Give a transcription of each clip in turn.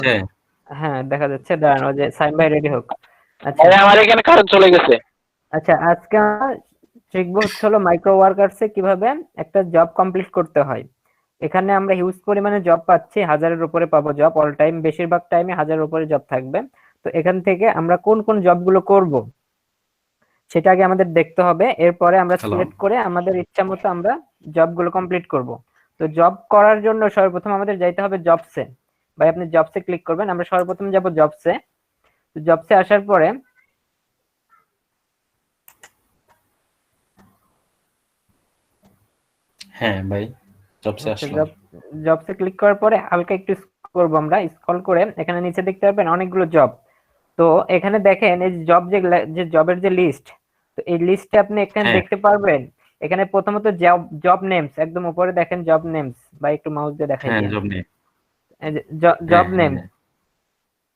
যাচ্ছে? হ্যাঁ দেখা যাচ্ছে, দাঁড়ানো যে সাইম ভাই রেডি হোক। আচ্ছা ভাই আমার এখানে কারেন্ট চলে গেছে। আচ্ছা, আজকে আমরা শিখবো হচ্ছে হলো মাইক্রো ওয়ার্কার্সে কিভাবে একটা জব কমপ্লিট করতে হয়। এখানে আমরা হিউজ পরিমাণে জব পাচ্ছি, হাজারের উপরে পাবো জব, অল টাইম বেশিরভাগ টাইমে হাজারের উপরে জব থাকবে। তো এখান থেকে আমরা কোন কোন জবগুলো করব সেটা আগে আমাদের দেখতে হবে, এরপরে আমরা হ্যালো, সিলেক্ট করে আমাদের ইচ্ছা মতো আমরা জবগুলো কমপ্লিট করব। তো জব করার জন্য সর্বপ্রথম আমাদের যাইতে হবে জবসে। ভাই আপনি জবসে ক্লিক করবেন, আমরা সর্বপ্রথম যাব জবসে। তো জবসে আসার পরে হ্যাঁ ভাই, জবসে আচ্ছা আসলাম। জবসে ক্লিক করার পরে হালকা একটু স্ক্রল করবো, আমরা স্ক্রল করে এখানে নিচে দেখতে পাবেন অনেকগুলো জব। তো এখানে দেখেন এই জব যে জবের যে লিস্ট, তো এই লিস্টে আপনি এখানে হ্যাঁ, দেখতে পারবেন। এখানে প্রথমত জব জব নেমস একদম উপরে দেখেন, জব নেমস বা একটু মাউস দিয়ে দেখাই হ্যাঁ, দিয়েন। জব নেই। এই যে হ্যাঁ, জব হ্যাঁ, নেমস, হ্যাঁ।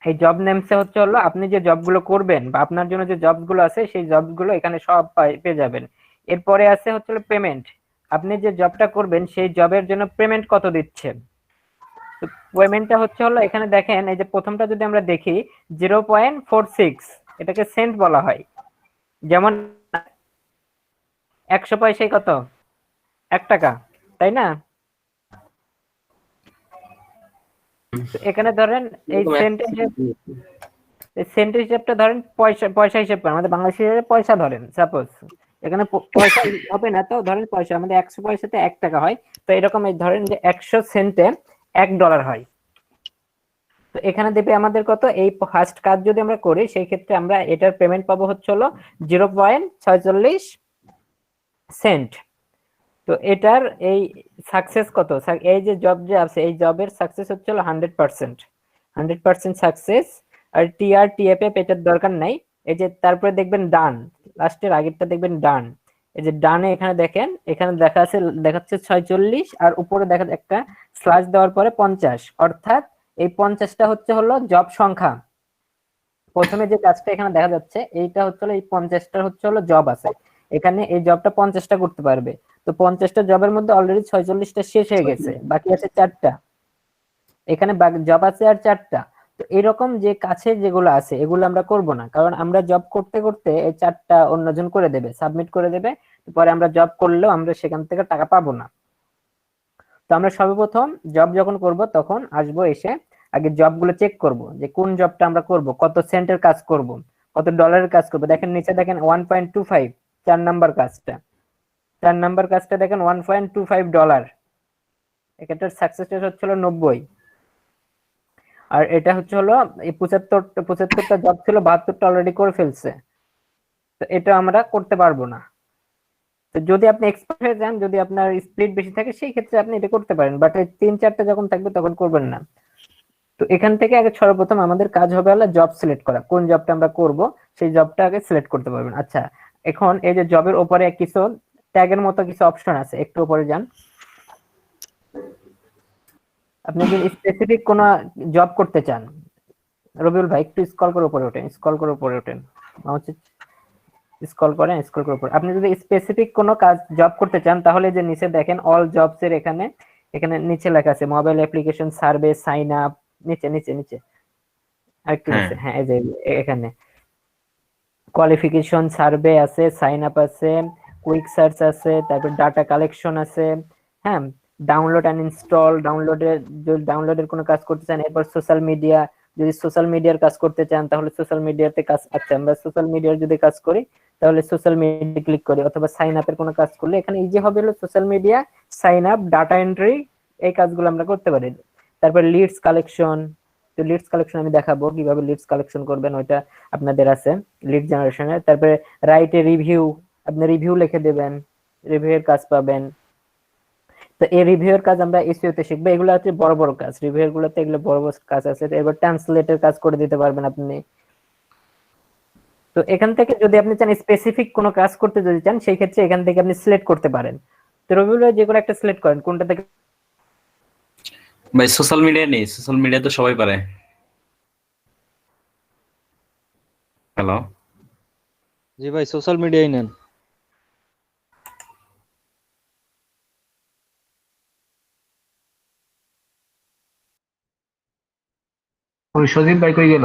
এই জব নেমসে হচ্ছে হলো আপনি যে জবগুলো করবেন বা আপনার জন্য যে জবগুলো আছে সেই জবগুলো এখানে সব পেয়ে যাবেন। এরপরে আছে হচ্ছে হলো পেমেন্ট, আপনি যে জবটা করবেন সেই জবের জন্য পেমেন্ট কত দিচ্ছেন। তো পেমেন্টটা হচ্ছে হলো এখানে দেখেন, এই যে প্রথমটা যদি আমরা দেখি 0.46, এটাকে সেন্ট বলা হয়। যেমন 100 পয়সায় কত, 1 টাকা, তাই না? তো এখানে ধরেন এই সেন্ট হিসেবটা ধরেন পয়সা পয়সা হিসেব করেন, আমাদের বাংলাদেশি পয়সা ধরেন সাপোজ। এখানে পয়সা হবে না, তো ধরেন পয়সা আমাদের 100 পয়সাতে 1 টাকা হয়। তো এরকম এই ধরেন যে 100 সেন্টে $1 হয়। তো এখানে দেবে আমাদের কত, এই ফার্স্ট কাজ যদি আমরা করি সেই ক্ষেত্রে আমরা এটার পেমেন্ট পাবো হচ্ছে হলো 0.46 সেন্ট। তো এটার এই সাকসেস কত, এই যে জব যে আছে এই জবের সাকসেস হচ্ছে হলো 100%, 100% সাকসেস। আর টিআর টিএফএফ এটার দরকার নাই। এই যে তারপরে দেখবেন ডান, লাস্টের আগেরটা দেখবেন ডান। এই যে ডানে এখানে দেখেন, এখানে দেখা আছে, দেখাচ্ছে 46, আর উপরে দেখা একটা স্ল্যাশ দেওয়ার পরে 50, অর্থাৎ এই 50টা হচ্ছে হলো জব সংখ্যা। প্রথমে যে কাজটা এখানে দেখা যাচ্ছে এইটা হচ্ছে হলো এই 50টা হচ্ছে হলো জব আছে এখানে, এই জবটা 50টা করতে পারবে। তো 50টা জবের মধ্যে অলরেডি 46টা শেষ হয়ে গেছে, বাকি আছে 4টা। এখানে জব আছে আর 4টা। তো এরকম যে কাছে যেগুলো আছে এগুলো আমরা করব না, কারণ আমরা জব করতে করতে এই 4টা অন্যজন করে দেবে, সাবমিট করে দেবে। পরে আমরা জব করলেও আমরা সেখান থেকে টাকা পাবো না। তো আমরা সর্বপ্রথম জব যখন করব তখন আসবো, এসে আগে জবগুলো চেক করব যে কোন জবটা আমরা করব, কত সেন্টের কাজ করব, কত ডলারের কাজ করব। দেখেন নিচে দেখেন 1.25, 4 নাম্বার কাজটা, 4 নাম্বার কাজটা দেখেন $1.25। এটার সাকসেস রেট হচ্ছে হলো 90। আর এটা হচ্ছে হলো এই 75টা জব ছিল, 72টা অলরেডি করে ফেলছে। তো এটা আমরা করতে পারবো না। তো যদি আপনি এক্সপার্ট হয়ে যান, যদি আপনার স্পিড বেশি থাকে সেই ক্ষেত্রে আপনি এটা করতে পারেন, বাট এই 3-4টা যখন থাকবে তখন করবেন না। তো এখান থেকে আগে সর্বপ্রথম আমাদের কাজ হবে হলো জব সিলেক্ট করা, কোন জবটা আমরা করব সেই জবটা আগে সিলেক্ট করতে পারবেন। আচ্ছা এখন এই যে জবের উপরে কিছু ট্যাগের মতো কিছু অপশন আছে, একটু উপরে যান। আপনি যদি স্পেসিফিক কোন জব করতে চান, রবিউল ভাই একটু স্ক্রল করে উপরে ওঠেন, স্ক্রল করে উপরে ওঠেন, স্ক্রল করেন, স্ক্রল করে উপরে। আপনি যদি স্পেসিফিক কোনো কাজ জব করতে চান তাহলে যে নিচে দেখেন অল জবস এর এখানে, এখানে নিচে লেখা আছে mobile application survey sign up, নিচে নিচে নিচে আরেকটু হ্যাঁ, নিচে, হ্যাঁ এই যে এখানে কোয়ালিফিকেশন সার্ভে আছে, সাইন আপ আছে, কুইক সার্চ আছে, তারপর ডাটা কালেকশন আছে, হ্যাঁ, ডাউনলোড এন্ড ইনস্টল, ডাউনলোডের কোনো কাজ করতে চান, এরপর সোশ্যাল মিডিয়া, যদি সোশ্যাল মিডিয়ার কাজ করতে চান তাহলে সোশ্যাল মিডিয়াতে কাজ। আচ্ছা আমরা সোশ্যাল মিডিয়ার যদি কাজ করি তাহলে সোশ্যাল মিডিয়া ক্লিক করি, অথবা সাইন আপের কোনো কাজ করলে এখানে ইজি হবে হলো social media, sign up, data entry, এই কাজগুলো আমরা করতে পারি। তারপর লিডস কালেকশন, তো লিডস কালেকশন আমি দেখাবো কিভাবে লিডস কালেকশন করবেন, ওইটা আপনাদের আছে লিড জেনারেশনের। তারপরে রাইটে রিভিউ, আপনি রিভিউ লিখে দেবেন, রিভিউ এর কাজ পাবেন। তো এই রিভিউ এর কাজ আমরা এসইও তে শিখবো, এগুলো হচ্ছে বড় বড় কাজ, রিভিউ এর গুলোতে এগুলো বড় বড় কাজ আছে। এবার ট্রান্সলেটের কাজ করে দিতে পারবেন আপনি। তো এখান থেকে যদি আপনি চান স্পেসিফিক কোনো কাজ করতে যদি চান সেই ক্ষেত্রে এখান থেকে আপনি সিলেক্ট করতে পারেন। তো রবিউল ভাই যে কোনো একটা সিলেক্ট করেন, কোনটা থেকে। ভাই সোশ্যাল মিডিয়া নেই, সোশ্যাল মিডিয়া তো সবাই পারে। হ্যালো। জি ভাই, সোশ্যাল মিডিয়াই নেন। ওই সজীব ভাই কই গেল?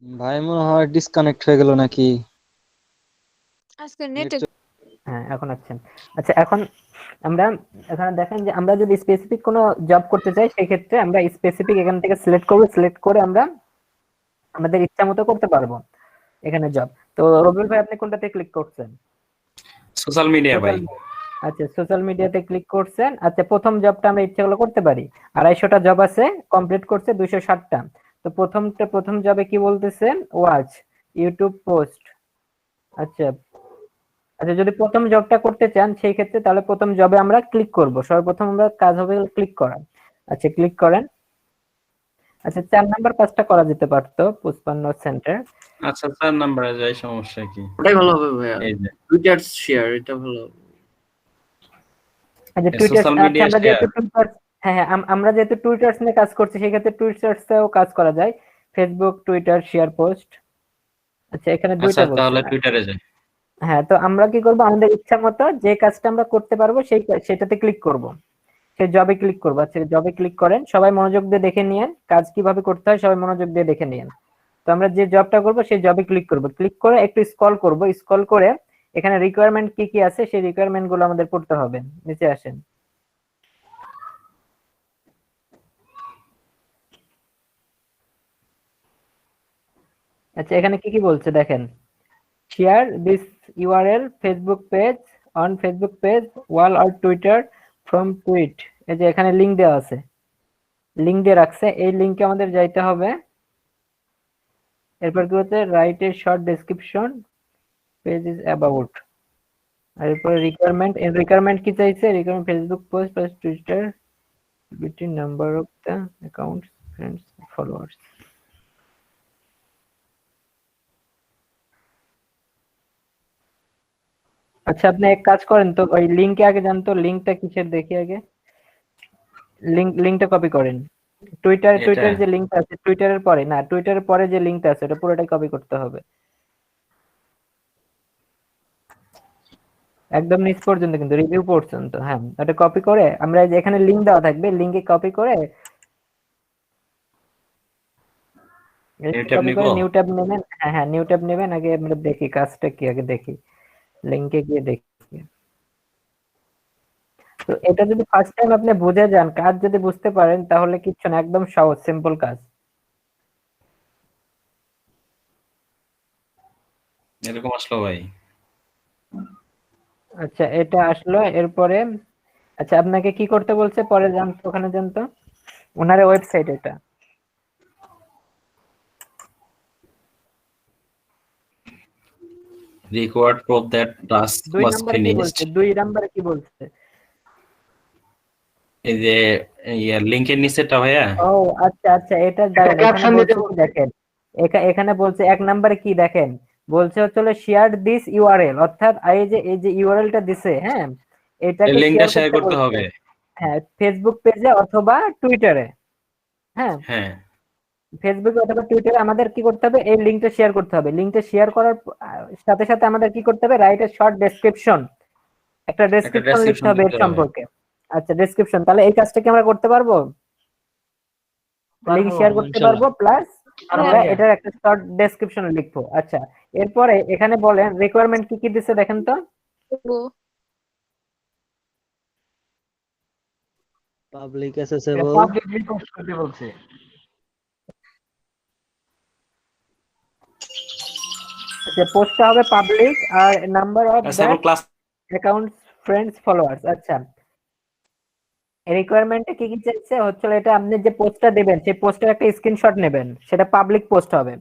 ভাই মনে হয় ডিসকানেক্ট হয়ে গেল নাকি? আজকে নেট নেটে হ্যাঁ, এখন আসছেন। আচ্ছা, এখন আমরা এখানে দেখেন যে আমরা যদি স্পেসিফিক কোনো জব করতে চাই সেই ক্ষেত্রে আমরা স্পেসিফিক এখান থেকে সিলেক্ট করব, সিলেক্ট করে আমরা আমাদের ইচ্ছা মতো করতে পারবো এখানে জব। তো রবিউল ভাই আপনি কোনটাতে ক্লিক করছেন? সোশ্যাল মিডিয়া ভাই। আচ্ছা, সোশ্যাল মিডিয়াতে ক্লিক করছেন। আচ্ছা, প্রথম জবটা আমরা ইচ্ছা করলে করতে পারি। 250টা জব আছে, কমপ্লিট করছে 260টা। তো প্রথম জবে কি বলতেছে? Watch YouTube post. আচ্ছা আচ্ছা, যদি প্রথম জবটা করতে চান সেই ক্ষেত্রে তাহলে প্রথম জবে আমরা ক্লিক করব। সর্বপ্রথম আমরা কাজ হবে ক্লিক করা। আচ্ছা, ক্লিক করেন। আচ্ছা, 4 নাম্বার কাজটা করা যেতে পারতো, 55 সেন্টার। আচ্ছা 4 নম্বরে যাই, সমস্যা কি? ওটাই ভালো হবে ভাইয়া, এই যে টুইটার শেয়ার এটা ভালো হবে। আচ্ছা, টুইটার। সোশ্যাল আচ্ছা, মিডিয়া আমরা যেহেতু টুইটার, হ্যাঁ হ্যাঁ, আমরা যেহেতু টুইটার্স নিয়ে কাজ করছি সেই ক্ষেত্রে টুইটার্সেও কাজ করা যায়। Facebook, Twitter, share post. আচ্ছা, এখানে আচ্ছা দুইটা বলছে। তাহলে টুইটারে যাই। হ্যাঁ, তো আমরা কি করব? আমাদের ইচ্ছা মতো যে কাজটা আমরা করতে পারবো সেটাতে ক্লিক করব, সেই জবে ক্লিক করবো। আচ্ছা, জবে ক্লিক করেন। সবাই মনোযোগ দিয়ে দেখে নিয়েন কাজ কিভাবে করতে হয়, সবাই মনোযোগ দিয়ে দেখে নিয়েন। তো আমরা যে জবটা করব সেই জবে ক্লিক করব, ক্লিক করে একটু স্ক্রল করব, স্ক্রল করে এখানে রিকোয়ারমেন্ট কি কি আছে সেই রিকোয়ারমেন্ট গুলো আমাদের পড়তে হবে। নিচে আসেন। আচ্ছা, এখানে কি কি বলছে দেখেন। Share this URL Facebook page, on Facebook page, wall or Twitter, from tweet. এই যে এখানে লিংক দেওয়া আছে, লিংক দিয়ে রাখছে, এই লিংকে আমাদের যাইতে হবে। এরপর কি হচ্ছে? Write a short description, page is about. আর এরপর রিকোয়ারমেন্ট, রিকোয়ারমেন্ট কি চাইছে? Requirement Facebook post plus Twitter between number of the accounts, friends, followers. আচ্ছা, আপনি এক কাজ করেন তো, ওই লিংকে আগে যান তো, লিংকটা কিসের দেখি আগে। লিংকটা কপি করেন। টুইটার যে লিংকটা আছে, টুইটারের পরে না, টুইটারের পরে যে লিংকটা আছে ওটা পুরোটাই কপি করতে হবে, একদম নিচ পর্যন্ত, কিন্তু রিভিউ পর্যন্ত। হ্যাঁ, ওটা কপি করে আমরা এই যে এখানে লিংক দেওয়া থাকবে, লিংকে কপি করে নিউ ট্যাব নেবেন। হ্যাঁ হ্যাঁ, নিউ ট্যাব নেবেন। আগে আমরা দেখি কাজটা কি, আগে দেখি, লিংকে গিয়ে দেখি। তো এটা যদি ফার্স্ট টাইম আপনি বুঝে যান, কাজ যদি বুঝতে পারেন তাহলে কিচ্ছু না, একদম সহজ সিম্পল কাজ। এরকম আসলো ভাই। আচ্ছা, এটা আসলো। এরপরে আচ্ছা, আপনাকে কি করতে বলছে পরে জানতো, ওখানে জানতো ওনার ওয়েবসাইট। এটা রিকোয়ার্ড প্রুফ দ্যাট টাস্ক দুই ওয়াজ নম্বরে কি ফিনিশড। বলছে? 2 নম্বরে কি বলছে? এই যে লিংকের নিচেটা ভাইয়া। ও আচ্ছা আচ্ছা, এটা দাঁড়ান, ক্যাপশন এখানে দিতে বলছে কি দেখেন, এখানে বলছে 1 নম্বরে কি দেখেন, বলছে হচ্ছে শেয়ার দিস ইউআরএল, অর্থাৎ এই যে ইউআরএলটা দিছে, হ্যাঁ, এটাকে লিংকটা শেয়ার শেয়ার করতে বলছে। হবে। হ্যাঁ, ফেসবুক পেজে অথবা টুইটারে। হ্যাঁ, হ্যাঁ, ফেসবুকে অথবা টুইটারে আমাদের কি করতে হবে? এই লিংকটা শেয়ার করতে হবে। লিংকটা শেয়ার করার সাথে সাথে আমাদের কি করতে হবে? রাইট এ শর্ট ডেসক্রিপশন, একটা ডেসক্রিপশন লিখতে ডেসক্রিপশন হবে এর লিখতে হবে। সম্পর্কে। আচ্ছা, ডেসক্রিপশন। তাহলে এই কাজটা কি আমরা করতে পারবো? লিংক শেয়ার করতে পারবো, প্লাস আমরা এটার একটা শর্ট ডেসক্রিপশন লিখবো। আচ্ছা, এরপরে এখানে বলেন রিকোয়ারমেন্ট কি কি দিছে দেখেন তো। পাবলিক অ্যাসেসেবল, পাবলিকলি পোস্ট করতে বলছে। আচ্ছা, পোস্টটা হবে পাবলিক, আর নাম্বার অফ আচ্ছা that class accounts, friends, followers. আচ্ছা, রিকোয়ারমেন্টে কি কি চাইছে হচ্ছে, এটা আপনি যে পোস্টটা দিবেন সেই পোস্টের একটা স্ক্রিনশট নেবেন, সেটা পাবলিক পোস্ট হবে।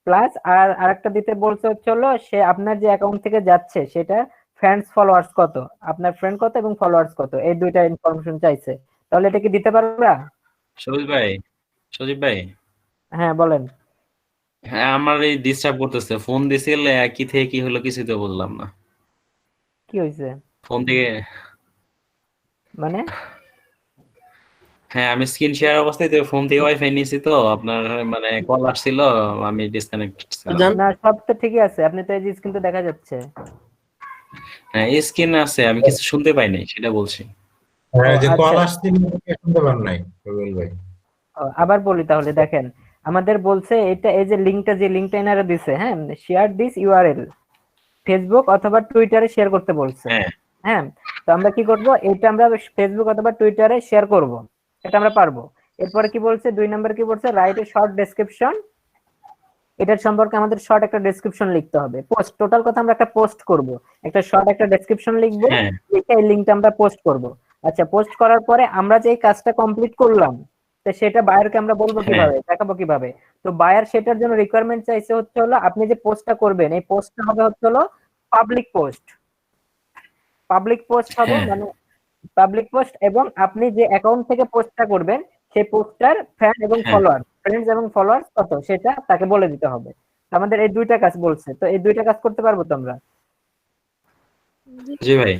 প্লাস আর আরেকটা দিতে বলছে হচ্ছে সে আপনার যে অ্যাকাউন্ট থেকে যাচ্ছে সেটা ফ্রেন্ডস, ফলোয়ার্স কত, আপনার ফ্রেন্ড কত এবং ফলোয়ার্স কত, এই দুইটা ইনফরমেশন চাইছে। তাহলে এটা কি দিতে পারবা? সজীব ভাই। হ্যাঁ, বলেন। হ্যাঁ, আমার এই ডিস্টার্ব করতেছে, ফোন দিছিলে কি থেকে কি হলো কিছুই তো বললাম না। কি হয়েছে ফোন থেকে। মানে? হ্যাঁ, আমি স্ক্রিন শেয়ার অবস্থায় তো ফোন থেকে ওয়াইফাই নিয়েছি, তো আপনার মানে কল আসছিল, আমি ডিসকানেক্টেড ছিলাম। না, সব তো ঠিকই আছে, আপনি তো এই যে স্ক্রিন তো দেখা যাচ্ছে। হ্যাঁ, স্ক্রিন আছে, আমি কিছু শুনতে পাই নাই, সেটা বলছি। হ্যাঁ, যে কল আচ্ছা। আসছিল শুনতে পান নাই রবিউল ভাই। আবার বলি তাহলে দেখেন, আমাদের বলছে এটা এই যে লিঙ্কটা, যে লিঙ্কটা এনারা দিছে, হ্যাঁ, শেয়ার দিস ইউআরএল ফেসবুক অথবা টুইটারে শেয়ার করতে বলছে। হ্যাঁ হ্যাঁ, তো আমরা কি করব, এটা আমরা ফেসবুক অথবা টুইটারে শেয়ার করব, এটা আমরা পারবো। এরপরে কি বলছে, 2 নাম্বার কি বলছে, রাইট এ শর্ট ডেসক্রিপশন, এটার সম্পর্কে আমাদের শর্ট একটা ডেসক্রিপশন লিখতে হবে। পোস্ট, টোটাল কথা আমরা একটা পোস্ট করব, একটা শর্ট একটা ডেসক্রিপশন লিখবো, হ্যাঁ লিখে এই লিংকটা আমরা পোস্ট করব। আচ্ছা, পোস্ট করার পরে আমরা যে এই কাজটা কমপ্লিট করলাম, তো সেটা বায়ারকে আমরা বলবো কিভাবে, দেখাবো কিভাবে? তো বায়ার সেটার জন্য রিকোয়ারমেন্ট চাইছে হচ্ছে হলো, আপনি যে পোস্টটা করবেন এই পোস্টটা হবে হচ্ছে হলো পাবলিক পোস্ট। পাবলিক পোস্ট হবে হ্যাঁ। মানে পাবলিক পোস্ট, এবং আপনি যে অ্যাকাউন্ট থেকে পোস্টটা করবেন সেই পোস্টটার ফ্যান এবং হ্যাঁ। ফলোয়ার, ফ্রেন্ডস এবং ফলোয়ার্স কত সেটা তাকে বলে দিতে হবে। আমাদের এই দুইটা কাজ বলছে, তো এই দুইটা কাজ করতে পারবো তো আমরা? জি ভাই।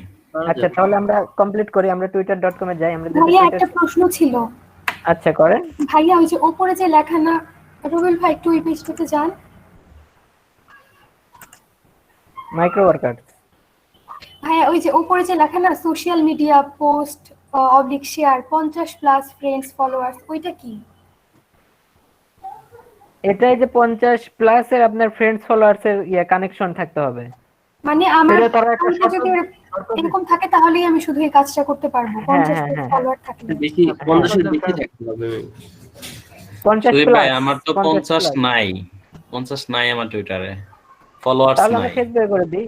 আচ্ছা, তাহলে আমরা কমপ্লিট করি, আমরা twitter.com এ যাই, আমরা যদি ভাইয়া Twitter- একটা প্রশ্ন ছিল। আচ্ছা করেন। ভাইয়া ওই যে ওপরে যে লেখা না, রুবেল ভাই একটু ওই পেজটাতে যান। মাইক্রো ওয়ার্কার, ভাইয়া ওই যে ওপরে যে লেখা না, social media post oblique share 50+ friends followers, ওইটা কি? এটাই যে 50+ এর আপনার ফ্রেন্ডস ফলোয়ার্স এর কানেকশন থাকতে হবে। মানে আমার এটা তারা একটা account-এ যদি এরকম থাকে তাহলেই আমি শুধু এই কাজটা করতে পারবো, 50+ হ্যাঁ। ফলোয়ার থাকলে। বেশি 50-এর বেশি থাকতে হবে। 50 সুদীপ ভাই প্লাস, আমার তো 50 নাই, 50 নাই আমার টুইটারে, ফলোয়ার্স তাহলে আমরা নাই। ফেসবুকে করে দিই,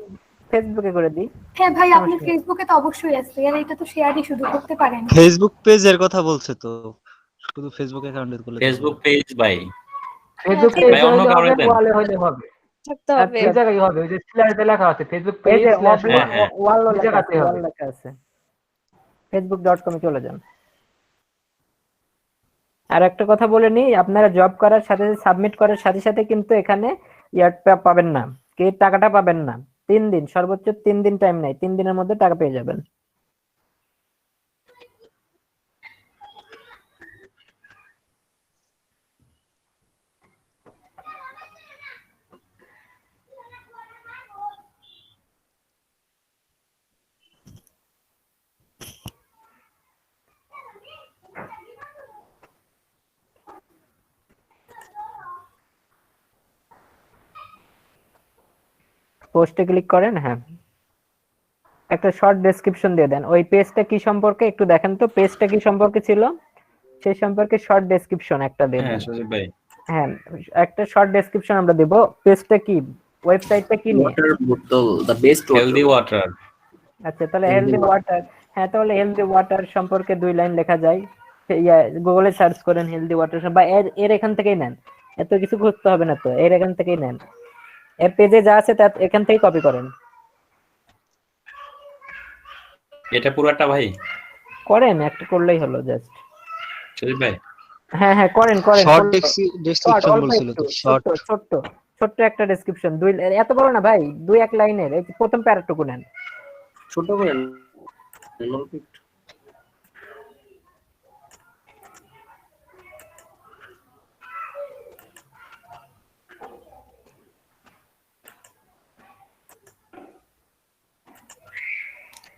ফেসবুকে করে দিই। হ্যাঁ ভাই, আপনি সমস্যা নেই। ফেসবুকে তো অবশ্যই আছে, আর এটা তো শেয়ারই শুধু করতে পারেন। ফেসবুক পেজের কথা বলছে তো, শুধু ফেসবুক অ্যাকাউন্টে করলে তো হবে। ফেসবুক পেজ ভাই। ফেসবুক ঠিক পেজ ভাই, অন্য হইলে কাউরে হবে, দেন। ওয়ালে হইলে হবে, থাকতে হবে। এই জায়গায় হবে, ওই যে স্ল্যাশে লেখা আছে ফেসবুক এই পেজ যে স্ল্যাশ হ্যাঁ, হ্যাঁ। ওয়াল ওই লেখা জায়গাতে আছে, হবে। ওয়াল লেখা আছে, facebook.com এ চলে যান। আর একটা কথা বলে নিই, আপনারা জব করার সাথে সাবমিট করার সাথে সাথে কিন্তু এখানে পাবেন না, কি টাকাটা পাবেন না। 3 দিন, সর্বোচ্চ 3 দিন টাইম নেই, 3 দিনের মধ্যে টাকা পেয়ে যাবেন। পোস্টে ক্লিক করেন, হ্যাঁ, একটা শর্ট ডেসক্রিপশন দিয়ে দেন। ওই পেজটা কি সম্পর্কে একটু দেখেন তো, পেজটা কি সম্পর্কে ছিল সেই সম্পর্কে শর্ট ডেসক্রিপশন একটা দিয়ে হ্যাঁ দেন। সুদীপ ভাই। হ্যাঁ, একটা শর্ট ডেসক্রিপশন আমরা দেব। পেজটা কি, ওয়েবসাইটটা কি নিয়ে? ওয়াটার বোতল, দ্য বেস্ট হেলদি ওয়াটার। আচ্ছা, তাহলে Healthy হেলদি ওয়াটার, হ্যাঁ, তাহলে হেলদি ওয়াটার সম্পর্কে 2 লাইন লেখা যায়। গুগলে সার্চ করেন হেলদি ওয়াটার, বা এর এখান থেকেই নেন, এত কিছু খুঁজতে হবে না তো, এর এখান থেকেই নেন, এর পেজে যা আছে তা এখান থেকেই কপি করেন। এটা পুরাটা ভাই? করেন, একটা করলেই হলো জাস্ট। সুদীপ ভাই হ্যাঁ করেন করেন। শর্ট শর্ট, ডেসক্রিপশন অল্প বলছিল একটু, তো, শর্ট। ছোট্ট ছোট্ট একটা ডেসক্রিপশন, এত বড় না ভাই, 2-1 লাইনের, এই প্রথম প্যারাটুকু নেন। ছোট করে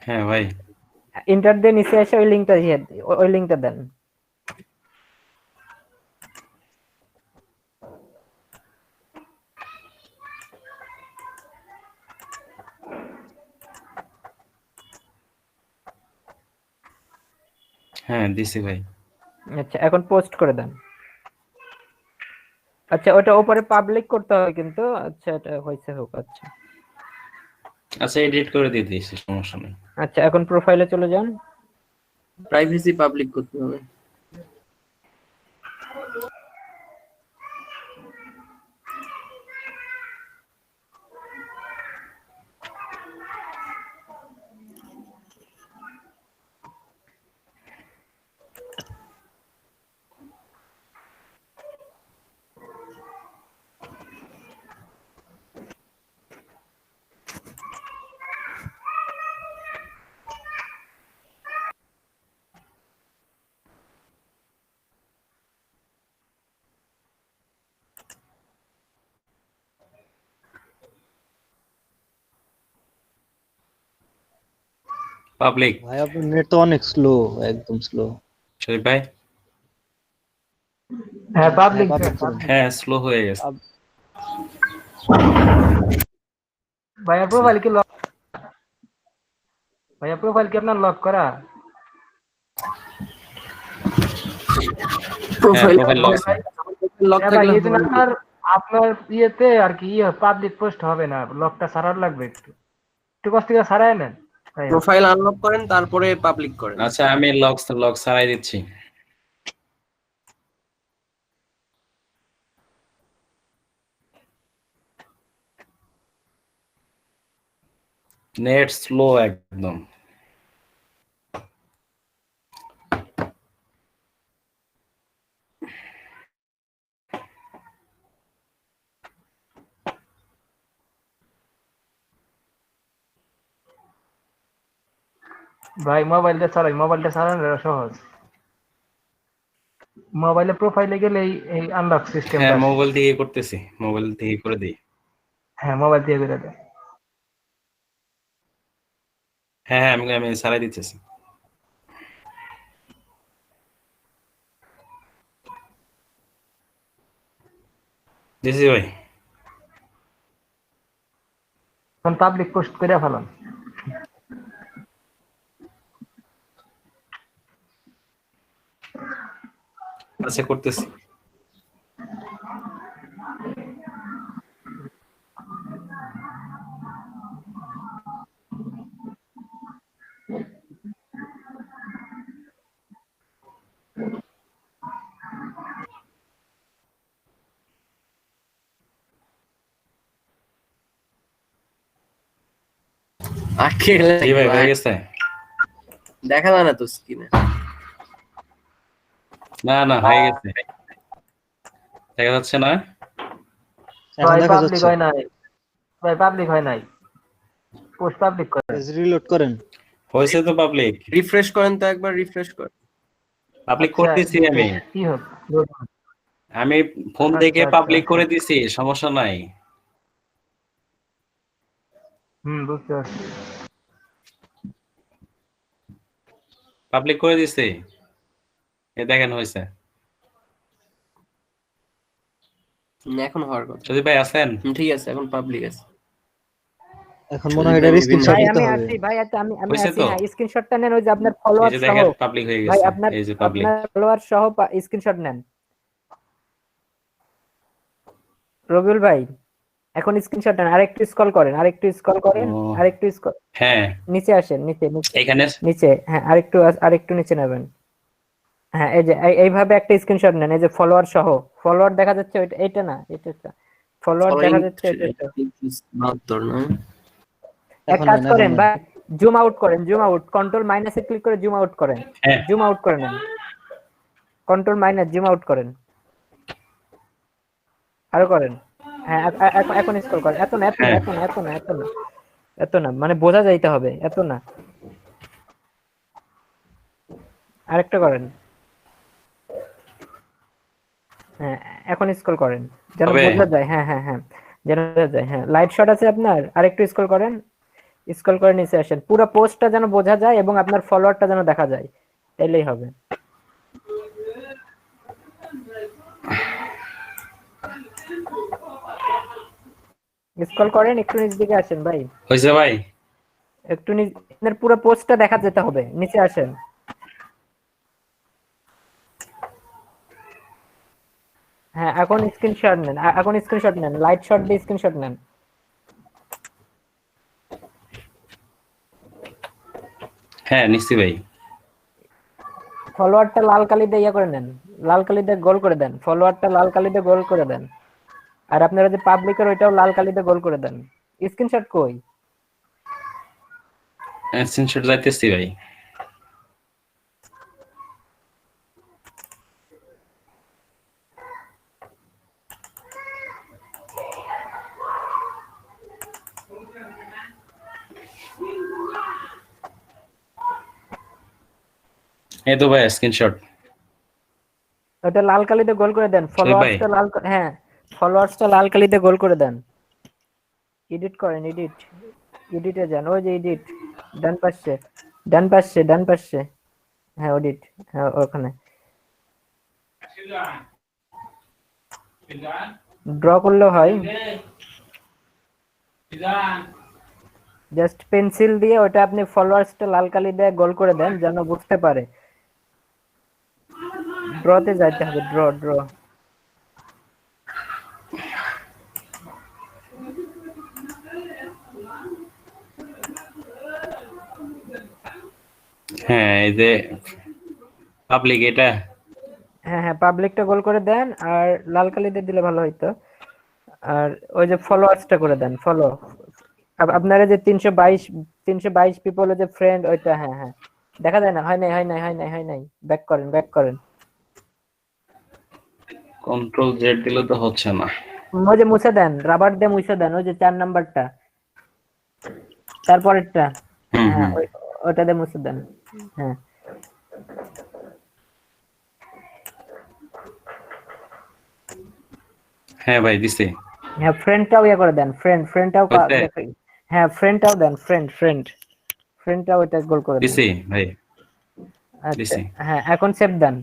হ্যাঁ ভাই। ইন্টার দিয়ে নিচে এসে ওই লিংকটা দেন। হ্যাঁ দিছি ভাই। আচ্ছা, এখন পোস্ট করে দেন। আচ্ছা, ওটা উপরে পাবলিক করতে হবে কিন্তু। আচ্ছা, এটা হয়েছে, হোক। আচ্ছা আচ্ছা এডিট করে দিয়ে দিয়েছি, সমস্যা নেই। আচ্ছা, এখন প্রোফাইলে চলে যান। প্রাইভেসি পাবলিক করতে হবে। পাবলিক। ভাই আপনার নেট তো অনেক স্লো, একদম স্লো। সুদীপ ভাই হ্যাঁ পাবলিক public করুন। হ্যাঁ স্লো হয়ে গেছে। ভাইয়া প্রোফাইল কি লক ভাইয়া প্রোফাইল কি আপনার লক করা? প্রোফাইল profile lock আছে। লক হ্যাঁ ভাই থাকলে এই জন্য আপনার ইয়েতে আর কি পাবলিক পোস্ট হবে না, লকটা সারার লাগবে একটু একটু কষ্ট করে সারায় নেন ভাইয়া। প্রোফাইল আনলক করেন তারপরে পাবলিক করেন। আচ্ছা আমি লক সারাই দিচ্ছি। নেট স্লো একদম। ভাই মোবাইলটা চালানো সহজ। মোবাইলে প্রোফাইলে গেলে এই আনলক সিস্টেম হ্যাঁ মোবাইল থেকে করতেছি, মোবাইল থেকে করে দিই। হ্যাঁ মোবাইল দিয়ে করে দেয়। হ্যাঁ আমি সারাই দিতেছি। দিছি ভাই। এখন পাবলিক পোস্ট করে ফেলান। আচ্ছা করতেছি। আকে জি ভাই হয়ে গেছে। দেখা যায় না তো স্ক্রিনে। না হয়ে গেছে, দেখা যাচ্ছে না। এখন ভাই দেখা পাবলিক যাচ্ছে। হয় নাই, ভাই পাবলিক হয় নাই, পোস্ট পাবলিক করে। রিলোড করেন। হয়েছে তো পাবলিক। রিফ্রেশ করেন তো, একবার রিফ্রেশ করেন। পাবলিক আচ্ছা, করতেছি আমি। কি হবে? আমি ফোন আচ্ছা, থেকে আচ্ছা, পাবলিক আচ্ছা। করে দিছি, সমস্যা নাই। বুঝতে পারছি। পাবলিক করে দিছি, এই দেখেন হয়েছে। এখন হওয়ার কথা। যদি ভাই আছেন? ঠিক আছে, এখন পাবলিক আছে। এখন মনে হয় এটা স্ক্রিনশট ভাই নিতে আমি হবে। আছি, ভাই আমি হয়েছে আছি। তো? হ্যাঁ স্ক্রিনশটটা নেন, ওই যে আপনার এই ফলোয়ার যে সহ। দেখেন পাবলিক হয়ে ভাই গেছে, আপনার এই যে পাবলিক। ফলোয়ার সহ স্ক্রিনশট নেন। রবিউল ভাই এখন স্ক্রিনশট নেন, আরেকটু স্ক্রল করেন, ও, আরেকটু হ্যাঁ নিচে আসেন, নিচে এখানে নিচে, হ্যাঁ আরেকটু নিচে নেবেন। হ্যাঁ এই যে এইভাবে একটা স্ক্রিনশট নেন, এই যে ফলোয়ার সহ। ফলোয়ার দেখা যাচ্ছে এটা না, এটা ফলোয়ার দেখা যাচ্ছে এটা। 72 না? এক এখন কাজ নেন, করেন এখন নেন। ভাই, জুম আউট করেন, কন্ট্রোল মাইনাসে ক্লিক করে জুম আউট করেন। হ্যাঁ জুম আউট করে নেন, কন্ট্রোল মাইনাস জুম আউট করেন, আরো করেন। হ্যাঁ এখন স্ক্রল করেন। এত হ্যাঁ না মানে বোঝা যাইতে হবে, এত না। আরেকটা করেন। হ্যাঁ এখন স্ক্রল করেন, যেন হবে। বোঝা যায়। হ্যাঁ যেন বোঝা যায়। হ্যাঁ লাইট শট আছে আপনার, আরেকটু স্ক্রল করেন, স্ক্রল করে নিচে আসেন, পুরো পোস্টটা যেন বোঝা যায় এবং আপনার ফলোয়ারটা যেন দেখা যায়, তাইলেই হবে। স্ক্রল করেন, একটু নিচ দিকে আসেন ভাই, হয়েছে ভাই। একটু আপনার পুরো পোস্টটা দেখা যেতে হবে, নিচে আসেন। হ্যাঁ এখন স্ক্রিনশট নেন, লাইট শট দিয়ে স্ক্রিনশট নেন। হ্যাঁ নিশ্চয়ই ভাই। ফলোয়ারটা লাল কালি দিয়ে ইয়ে করে নেন, লাল কালি দিয়ে গোল করে দেন, ফলোয়ারটা লাল কালি দিয়ে গোল করে দেন। আর আপনারা যে পাবলিকের ওইটাও লাল কালি দিয়ে গোল করে দেন। স্ক্রিনশট কই? স্ক্রিনশট যাইতেছি ভাই। এই তো ভাই স্ক্রিনশট। ওটা লাল কালি দিয়ে গোল করে দেন, ফলোয়ারটা হ্যাঁ ফলোয়ারটা লাল কালি দিয়ে গোল করে দেন। এডিট করেন, এডিটে যান, ওই যে এডিট, ডান পাশে। হ্যাঁ এডিট, হ্যাঁ ওখানে। ড্র করলেও হয়, জাস্ট পেন্সিল দিয়ে ওটা আপনি ফলোয়ার্সটা লাল কালি দিয়ে গোল করে দেন যেন বুঝতে পারে। ড্রতে যাইতে হবে, ড্র ড্র। হ্যাঁ এই যে পাবলিক এটা হ্যাঁ হ্যাঁ, পাবলিকটা গোল করে দেন আর লাল কালি দিয়ে দিলে ভালো হইতো। আর ওই যে ফলোয়ার্সটা করে দেন, ফলো। আপনারা যে 322 পিপল যে ফ্রেন্ড, ওইটা হ্যাঁ হ্যাঁ দেখা যায় না, হয় নাই, ব্যাক করেন। কন্ট্রোল জেড দিলে তো হচ্ছে না। ওই যে মুছে দেন, রাবার দিয়ে মুছে দেন, ওই যে 4 নাম্বারটা, তারপরেরটা। হ্যাঁ ওইটা দিয়ে মুছে দেন। হ্যাঁ হ্যাঁ ভাই দিছি। হ্যাঁ, ফ্রেন্ডটাও ইয়ে করে দেন, ফ্রেন্ডটাও হয়েছে? হ্যাঁ ফ্রেন্ডটাও দেন, ফ্রেন্ডটাও ওইটা গোল করে দেন। দিছি ভাই, আচ্ছা দিছি। হ্যাঁ, এখন সেভ দেন।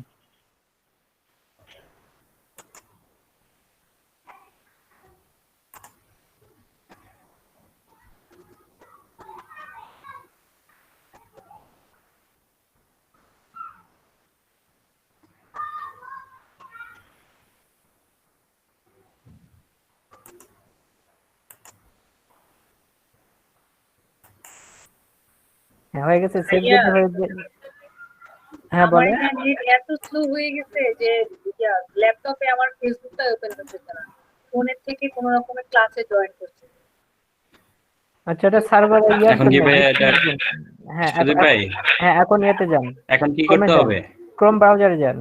হ্যাঁ হয়ে গেছে, সেভ ভাইয়া, দিতে হয়েছে। হ্যাঁ আমার বলেন। এখানে নেট এত স্লো হয়ে গেছে যে ল্যাপটপে আমার ফেসবুকটা ওপেন করতেছে না, ফোনের থেকে কোনো রকমের ক্লাসে জয়েন করছে। আচ্ছা, এটা সার্ভারে এখন কি ভাই এটা হ্যাঁ সুদীপ ভাই হ্যাঁ, এখন ইয়েতে যান, এখন কি করতে হবে? ক্রোম ব্রাউজারে যান।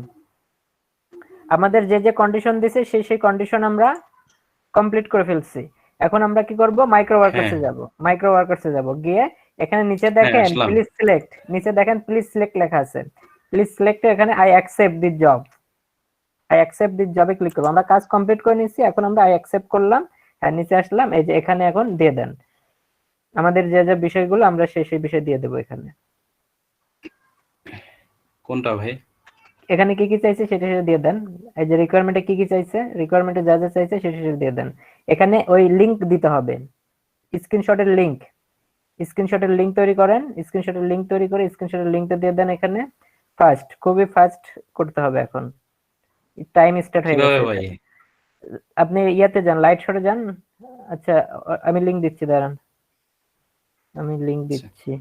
আমাদের যে কন্ডিশন দিছে সেই কন্ডিশন আমরা কমপ্লিট করে ফেলছি। এখন আমরা কি করব, মাইক্রো ওয়ার্কার্সে যাব, গিয়ে এখানে নিচে দেখেন আসলাম। প্লিজ সিলেক্ট, নিচে দেখেন প্লিজ সিলেক্ট লেখা আছে। প্লিজ সিলেক্ট, এখানে আই অ্যাকসেপ্ট দিস জবে ক্লিক করব। আমরা কাজ কমপ্লিট করে নিচ্ছি, এখন আমরা আই অ্যাকসেপ্ট করলাম। হ্যাঁ নিচে আসলাম, এই যে এখানে এখন দিয়ে দেন আমাদের যে বিষয়গুলো, আমরা সেই বিষয় দিয়ে দেবো এখানে। কোনটা ভাই? এখানে কি চাইছে সেটা দিয়ে দেন। এই যে রিকোয়ারমেন্টে কি চাইছে, রিকোয়ারমেন্টে যা চাইছে সেটা দিয়ে দেন। এখানে ওই লিংক দিতে হবে, স্ক্রিনশটের লিংক তৈরি করেন, স্ক্রিনশটের লিংকটা দিয়ে দেন এখানে। খুবই ফাস্ট করতে হবে, এখন টাইম স্টার্ট হয়ে কিভাবে গেছে। ভাই? আপনি ইয়াতে যান, লাইট শটে যান। আচ্ছা আমি লিংক দিচ্ছি, দাঁড়ান আমি লিংক দিচ্ছি।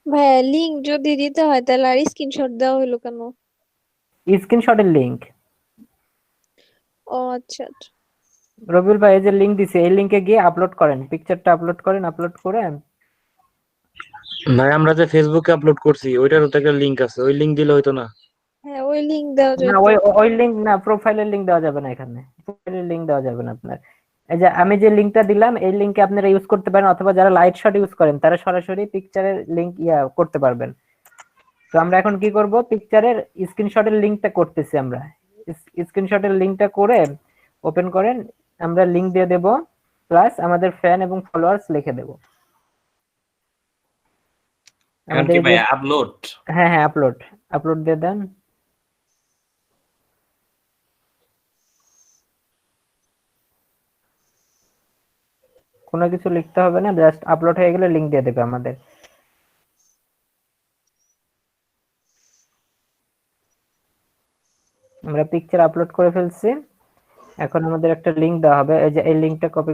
ভাইয়া লিংক যদি দিতে হয় তাহলে আর স্ক্রিনশট দেওয়া হলো কেন? স্ক্রিনশটের লিংক। ও আচ্ছা আচ্ছা। রবিউল ভাই এই যে লিংক দিছে, এই লিংকে গিয়ে আপলোড করেন, পিকচারটা আপলোড করে। ভাই আমরা যে ফেসবুকে আপলোড করছি ওইটারও তো একটা লিংক আছে, ওই লিংক দিলে হইতো না? হ্যাঁ ওই লিংক দেওয়া না, যায়। ওই লিংক না, প্রোফাইলের লিংক দেওয়া যাবে না, এখানে প্রোফাইলের লিংক দেওয়া যাবে না আপনার। এই যে আমি যে লিংকটা দিলাম, এই লিংকে আপনারা ইউজ করতে পারেন, অথবা যারা লাইট শট ইউজ করেন তারা সরাসরি পিকচারের লিংক করতে পারবেন। তো আমরা এখন কি করব, পিকচারের স্ক্রিনশটের লিংকটা করতেছি আমরা। স্ক্রিনশটের লিংকটা করে ওপেন করেন, আমরা লিংক দিয়ে দেব, প্লাস আমাদের ফ্যান এবং ফলোয়ার্স লিখে দেব। এখন কি ভাই আপলোড? হ্যাঁ আপলোড দিয়ে দেন। কোনো কিছু লিখতে হবে না, জাস্ট আপলোড হয়ে গেলে লিংক দিয়ে দেবে আমাদের। আমরা পিকচার আপলোড করে ফেলছি, এখন আমাদের একটা লিংক দেওয়া হবে। এই যে এই লিংকটা কপি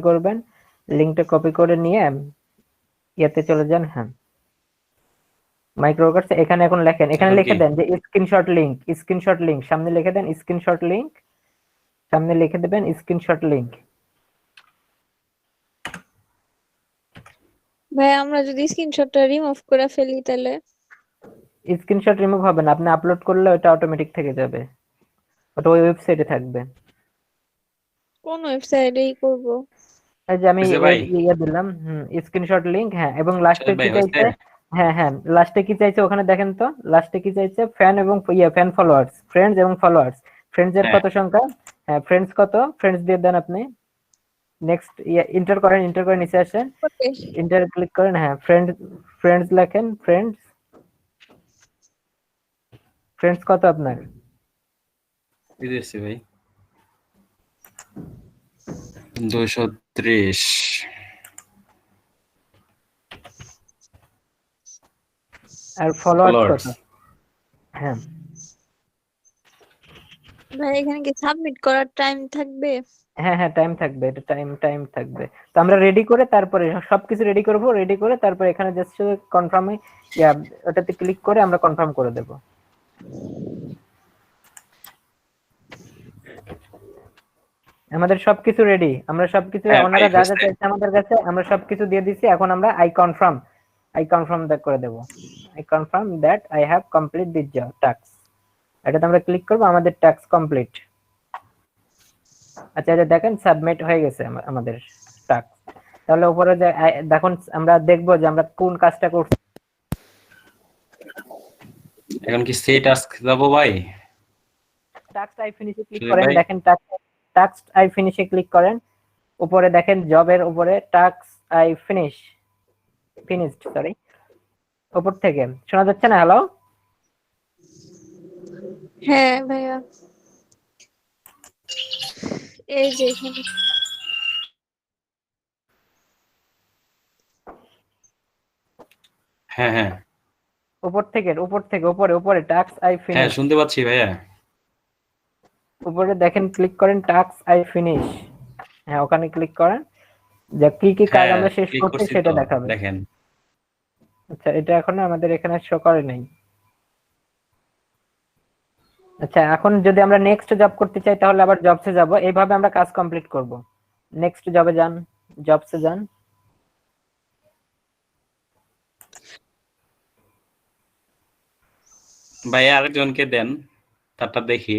করবেন, লিংকটা কপি করে নিয়ে ইয়াতে চলে যান। হ্যাঁ মাইক্রো ওয়ার্কার্স, এখানে এখন লেখেন, এখানে লিখে দেন যে স্ক্রিনশট লিংক, সামনে লিখে দেন স্ক্রিনশট লিংক, সামনে লিখে দেবেন স্ক্রিনশট লিংক। ভাই আমরা যদি স্ক্রিনশটটা রিমুভ করে ফেলি তাহলে? স্ক্রিনশট রিমুভ হবে না, আপনি আপলোড করলে ওটা অটোমেটিক থেকে যাবে, ওটা ওই ওয়েবসাইটে থাকবে। কোন ওয়েবসাইটেই করব? এই যে আমি দিলাম স্ক্রিনশট লিংক। হ্যাঁ, এবং লাস্টে কি চাইছে, হ্যাঁ লাস্টে কি চাইছে ওখানে দেখেন তো, লাস্টে কি চাইছে, ফ্যান এবং ফ্যান ফলোয়ার্স, ফ্রেন্ডস এবং ফলোয়ার্স। ফ্রেন্ডস এর কত সংখ্যা? হ্যাঁ ফ্রেন্ডস কত, ফ্রেন্ডস দিয়ে দেন আপনি। নেক্সট এন্টার করে নিচে আসেন, এন্টার ক্লিক করেন। হ্যাঁ ফ্রেন্ডস লেখেন, ফ্রেন্ডস ফ্রেন্ডস কত আপনার? দিয়েছি ভাই 230। আর ফলোয়ার্স কত? Followers। হ্যাঁ ভাই এখানে কি সাবমিট করার টাইম থাকবে? হ্যাঁ হ্যাঁ টাইম থাকবে, এটা টাইম থাকবে। তো আমরা রেডি করে তারপরে সবকিছু রেডি করব, রেডি করে তারপরে এখানে জাস্ট কনফার্মে ওটাতে ক্লিক করে আমরা কনফার্ম করে দেব। আমাদের সবকিছু রেডি, আমরা সবকিছু হ্যাঁ, ওনারা ভাই, যা যা হয়েছে। চাইছে আমাদের কাছে আমরা সবকিছু দিয়ে দিছি। এখন আমরা আই কনফার্ম দ্যাট করে দেব। I confirm that I have complete this job task. এটাতে আমরা ক্লিক করব, আমাদের টাস্ক কমপ্লিট। আচ্ছা এটা দেখেন সাবমিট হয়ে গেছে আমাদের টাস্ক। তাহলে উপরে যে দেখুন আমরা দেখব যে আমরা কোন কাজটা করছি। এখন কি সেই টাস্ক যাব ভাই? টাস্ক আই ফিনিশে ক্লিক সুদীপ করেন, ভাই? দেখেন টাস্ক আই ফিনিশে ক্লিক করেন, উপরে দেখেন জবের উপরে টাস্ক আই ফিনিশড সরি, উপর থেকে শোনা যাচ্ছে না? হ্যালো হ্যাঁ ভাইয়া, এই যে এখানে। হ্যাঁ হ্যাঁ উপর থেকে উপরে টাস্ক আই হ্যাঁ, ফিনিশ, শুনতে পাচ্ছি ভাইয়া। উপরে দেখেন ক্লিক করেন টাস্ক আই ফিনিশ। হ্যাঁ ওখানে ক্লিক করেন, যে কি কি কাজ হ্যাঁ, আমরা শেষ ক্লিক করছি করছি সেটা তো, দেখাবে। দেখেন। আচ্ছা এটা এখনো আমাদের এখানে শো করে নাই। আচ্ছা এখন যদি আমরা নেক্সট জব করতে চাই তাহলে আবার জবসে যাব, এইভাবে আমরা কাজ কমপ্লিট করব। নেক্সট জবে যান, জবসে যান। ভাইয়া আরেকজনকে দেন, তারটা দেখি।